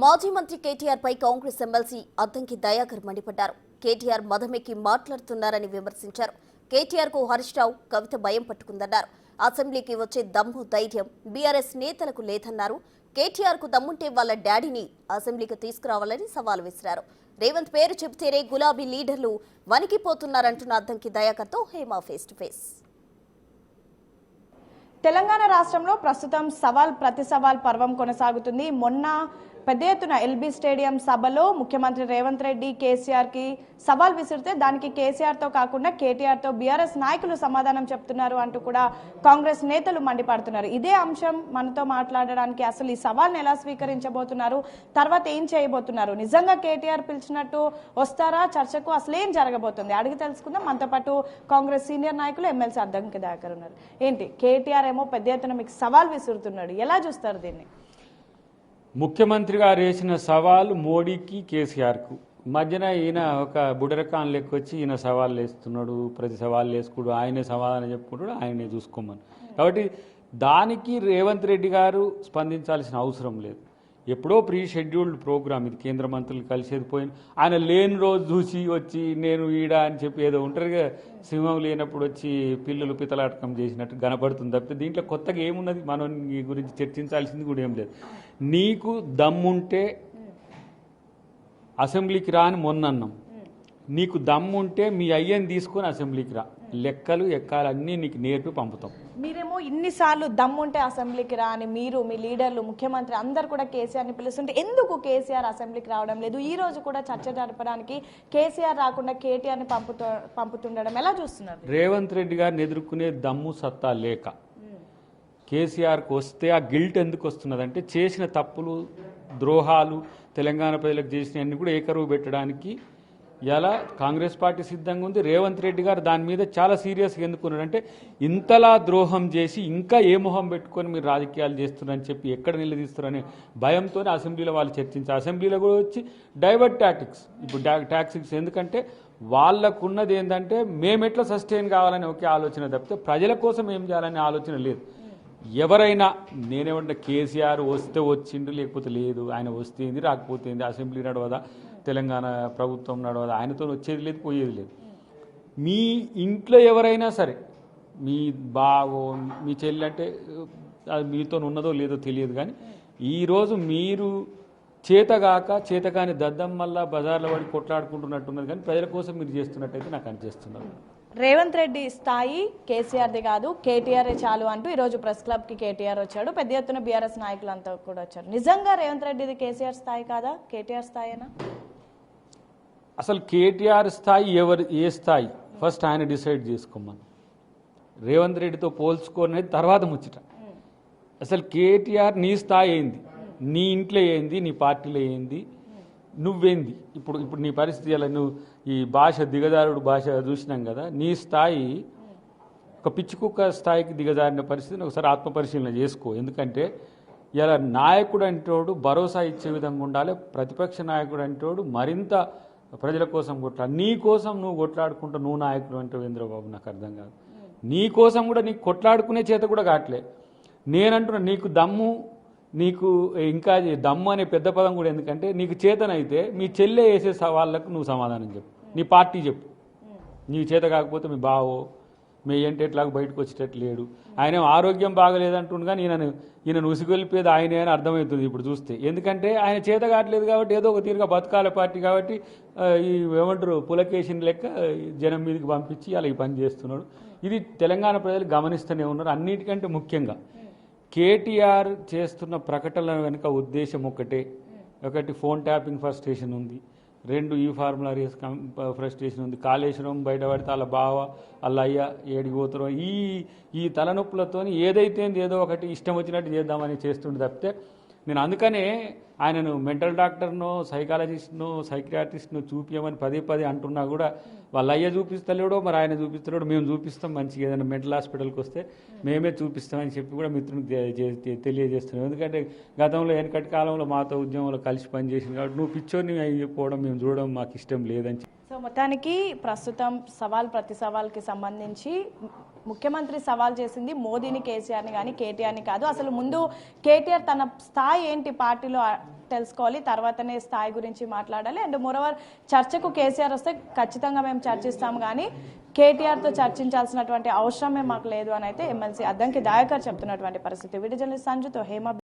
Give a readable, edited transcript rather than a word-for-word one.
మాజీ మంత్రి కేటీఆర్ పై కాంగ్రెస్ ఎమ్మెల్సీ అద్దంకి దయాకర్ మండిపడ్డారు. కేటీఆర్ మదమెక్కి మాట్లాడుతున్నారని విమర్శించారు. కేటీఆర్ కు హరీష్ రావు కవిత భయం పట్టుకుందన్నారు. అసెంబ్లీకి వచ్చే దమ్ము ధైర్యం బీఆర్ఎస్ నేతలకు లేదన్నారు. కేటీఆర్ కు దమ్ముంటే వాళ్ళ డాడీని అసెంబ్లీకి తీసుకురావాలని సవాల్ విసిరారు. రేవంత్ పేరు చెబితేనే గులాబీ లీడర్లు వణికిపోతున్నారంటున్న అద్దంకి దయాకర్తో Hema face to face. Telangana రాష్ట్రంలో ప్రస్తుతం సవాల్ ప్రతి సవాల్ పర్వం కొనసాగుతుంది. మొన్న పెద్ద ఎత్తున ఎల్బీ స్టేడియం సభలో ముఖ్యమంత్రి రేవంత్ రెడ్డి కేసీఆర్ కి సవాల్ విసిరితే దానికి కేసీఆర్ తో కాకుండా కేటీఆర్ తో బీఆర్ఎస్ నాయకులు సమాధానం చెప్తున్నారు అంటూ కూడా కాంగ్రెస్ నేతలు మండిపడుతున్నారు. ఇదే అంశం మనతో మాట్లాడడానికి అసలు ఈ సవాల్ని ఎలా స్వీకరించబోతున్నారు, తర్వాత ఏం చేయబోతున్నారు, నిజంగా కేటీఆర్ పిలిచినట్టు వస్తారా చర్చకు, అసలు ఏం జరగబోతుంది అడిగి తెలుసుకుందాం. మనతో పాటు కాంగ్రెస్ సీనియర్ నాయకులు ఎమ్మెల్సీ అద్దంకి దయాకర్ ఉన్నారు. ఏంటి కేటీఆర్ ఏమో పెద్ద ఎత్తున మీకు సవాల్ విసురుతున్నాడు, ఎలా చూస్తారు దీన్ని? ముఖ్యమంత్రి గారు వేసిన సవాలు మోడీకి కేసీఆర్కు మధ్యన ఈయన ఒక బుడరకాన్ లెక్కొచ్చి ఈయన సవాళ్ళు వేస్తున్నాడు. ప్రతి సవాళ్ళు వేసుకుడు ఆయనే సమాధానం చెప్పుకుంటాడు, ఆయనే చూసుకోమని. కాబట్టి దానికి రేవంత్ రెడ్డి గారు స్పందించాల్సిన అవసరం లేదు. ఎప్పుడో ప్రీ షెడ్యూల్డ్ ప్రోగ్రామ్ ఇది, కేంద్ర మంత్రులు కలిసేది పోయింది. ఆయన లేని రోజు చూసి వచ్చి నేను ఈడ అని చెప్పి ఏదో ఉంటారుగా, సింహం లేనప్పుడు వచ్చి పిల్లలు పితలాటకం చేసినట్టు కనపడుతుంది తప్పితే దీంట్లో కొత్తగా ఏమున్నది, మనం ఈ గురించి చర్చించాల్సింది కూడా ఏం లేదు. నీకు దమ్ముంటే అసెంబ్లీకి రా అని మొన్న అన్నాం. నీకు దమ్ముంటే మీ అయ్యని తీసుకొని అసెంబ్లీకి రా, లెక్కలు ఎక్కాలన్నీ నీకు నేర్పి పంపుతాం. మీరేమో ఇన్నిసార్లు దమ్ముంటే అసెంబ్లీకి రా అని మీరు, మీ లీడర్లు, ముఖ్యమంత్రి అందరు కూడా కేసీఆర్ని పిలుస్తుంటే ఎందుకు కేసీఆర్ అసెంబ్లీకి రావడం లేదు? ఈ రోజు కూడా చర్చ జరపడానికి కేసీఆర్ రాకుండా కేటీఆర్ని పంపుతుండడం ఎలా చూస్తున్నారు? రేవంత్ రెడ్డి గారిని ఎదుర్కొనే దమ్ము సత్తా లేక కేసీఆర్కి వస్తే ఆ గిల్ట్ ఎందుకు వస్తున్నదంటే చేసిన తప్పులు, ద్రోహాలు, తెలంగాణ ప్రజలకు చేసినవన్నీ కూడా ఏకరువు పెట్టడానికి ఇలా కాంగ్రెస్ పార్టీ సిద్ధంగా ఉంది. రేవంత్ రెడ్డి గారు దాని మీద చాలా సీరియస్గా ఎందుకున్నారంటే ఇంతలా ద్రోహం చేసి ఇంకా ఏ మొహం పెట్టుకొని మీరు రాజకీయాలు చేస్తున్నారని చెప్పి ఎక్కడ నిలదీస్తారనే భయంతోనే అసెంబ్లీలో వాళ్ళు చర్చించారు. అసెంబ్లీలో కూడా వచ్చి డైవర్ట్ టాక్టిక్స్, ఇప్పుడు టాక్టిక్స్ ఎందుకంటే వాళ్ళకున్నది ఏంటంటే మేమెట్లా సస్టైన్ కావాలని ఒకే ఆలోచన తప్పితే ప్రజల కోసం ఏం చేయాలనే ఆలోచన లేదు. ఎవరైనా నేనేమంటే కేసీఆర్ వస్తే వచ్చిండు, లేకపోతే లేదు, ఆయన వస్తే ఏంది రాకపోతే ఏంది, అసెంబ్లీ నడవదా, తెలంగాణ ప్రభుత్వం నడవదా, ఆయనతో వచ్చేది లేదు పోయేది లేదు. మీ ఇంట్లో ఎవరైనా సరే, మీ బావో మీ చెల్లి అంటే అది మీతో ఉన్నదో లేదో తెలియదు, కానీ ఈరోజు మీరు చేతకాని దద్దమ్మల్లా బజార్లో పడి కొట్లాడుకుంటున్నట్టున్నది, కానీ ప్రజల కోసం మీరు చేస్తున్నట్టయితే నాకు అనిపిస్తున్నారు. రేవంత్ రెడ్డి స్థాయి కేసీఆర్ది కాదు, కేటీఆర్ చాలు అంటూ ఈరోజు ప్రెస్ క్లబ్కి కేటీఆర్ వచ్చాడు. పెద్ద ఎత్తున బీఆర్ఎస్ నాయకులు అంతా కూడా వచ్చారు. నిజంగా రేవంత్ రెడ్డిది కేసీఆర్ స్థాయి కాదా, కేటీఆర్ స్థాయినా? అసలు కేటీఆర్ స్థాయి ఏ స్థాయి ఫస్ట్ ఆయన డిసైడ్ చేసుకోమని. రేవంత్ రెడ్డితో పోల్చుకోనేది తర్వాత ముచ్చట. అసలు కేటీఆర్ నీ స్థాయి ఏంది, నీ ఇంట్లో ఏంది, నీ పార్టీలో ఏంది, నువ్వేంది, ఇప్పుడు నీ పరిస్థితి ఎలా, నువ్వు ఈ భాష దిగజారుడు భాష చూసినాం కదా, నీ స్థాయి ఒక పిచ్చి కుక్క స్థాయికి దిగజారిన పరిస్థితిని ఒకసారి ఆత్మపరిశీలన చేసుకో. ఎందుకంటే ఇలా నాయకుడు అంటోడు భరోసా ఇచ్చే విధంగా ఉండాలి, ప్రతిపక్ష నాయకుడు అంటోడు మరింత ప్రజల కోసం కొట్లాడు. నీ కోసం నువ్వు కొట్లాడుకుంటూ నువ్వు నాయకుడు అంటే చంద్రబాబు నాకు అర్థం కాదు. నీ కోసం కూడా నీకు కొట్లాడుకునే చేత కూడా కావట్లే. నేనంటున్నా నీకు దమ్ము, నీకు ఇంకా దమ్ము అనే పెద్ద పదం కూడా ఎందుకంటే నీకు చేతనైతే మీ చెల్లె వేసే సవాళ్ళకు నువ్వు సమాధానం చెప్పు, నీ పార్టీ చెప్పు. నీకు చేత కాకపోతే మీ బావో మీ ఏంటి ఎట్లాగో బయటకు వచ్చేటట్లు లేడు. ఆయన ఆరోగ్యం బాగలేదంటుండు, కానీ ఈయన ఉసిగొలిపేది ఆయనే అని అర్థమవుతుంది ఇప్పుడు చూస్తే. ఎందుకంటే ఆయన చేత కావట్లేదు కాబట్టి ఏదో ఒక తీరుగా బతకాల పార్టీ కాబట్టి ఈ ఏమంటారు పులకేషన్ లెక్క జనం మీదకి పంపించి అలా ఈ పని చేస్తున్నాడు. ఇది తెలంగాణ ప్రజలు గమనిస్తూనే ఉన్నారు. అన్నిటికంటే ముఖ్యంగా కేటీఆర్ చేస్తున్న ప్రకటనల వెనుక ఉద్దేశం ఒకటి ఫోన్ ట్యాపింగ్ ఫ్రస్ట్రేషన్ ఉంది, 2 ఈ ఫార్ములా రేస్ ఫ్రస్ట్రేషన్ ఉంది, కాళేశ్వరం బయటపడితే వాళ్ళ బావ వాళ్ళ అయ్య ఏడికి పోతారో ఈ తలనొప్పులతో ఏదైతే ఏదో ఒకటి ఇష్టం వచ్చినట్టు చేద్దామని చేస్తుండే తప్పితే నేను అందుకనే ఆయనను మెంటల్ డాక్టర్నో సైకాలజిస్ట్నో సైకియాట్రిస్ట్నో చూపించమని పదే అంటున్నా కూడా వాళ్ళ అయ్య చూపిస్తలేడో మరి ఆయన చూపిస్తలేడో, మేము చూపిస్తాం మంచిగా ఏదైనా మెంటల్ హాస్పిటల్కి వస్తే మేమే చూపిస్తామని చెప్పి కూడా మిత్రునికి తెలియజేస్తున్నాం. ఎందుకంటే గతంలో వెనకటి కాలంలో మాతో ఉద్యమంలో కలిసి పనిచేసింది కాబట్టి నువ్వు పిచ్చోని అయిపోవడం మేము చూడడం మాకు ఇష్టం లేదని. సో మొత్తానికి ప్రస్తుతం సవాల్ ప్రతి సవాల్కి సంబంధించి ముఖ్యమంత్రి సవాల్ చేసింది మోదీని, కేసీఆర్ని కానీ కేటీఆర్ని కాదు. అసలు ముందు కేటీఆర్ తన స్థాయి ఏంటి పార్టీలో తెలుసుకోవాలి, తర్వాతనే స్థాయి గురించి మాట్లాడాలి. అండ్ మోరోవర్ చర్చకు కేసీఆర్ వస్తే ఖచ్చితంగా మేము చర్చిస్తాం, కానీ కేటీఆర్తో చర్చించాల్సినటువంటి అవసరమే మాకు లేదు అని అయితే ఎమ్మెల్సీ అద్దంకి దయాకర్ చెప్తున్నటువంటి పరిస్థితి. వీడియో జర్నలిస్ట్ సంజుతో హేమ.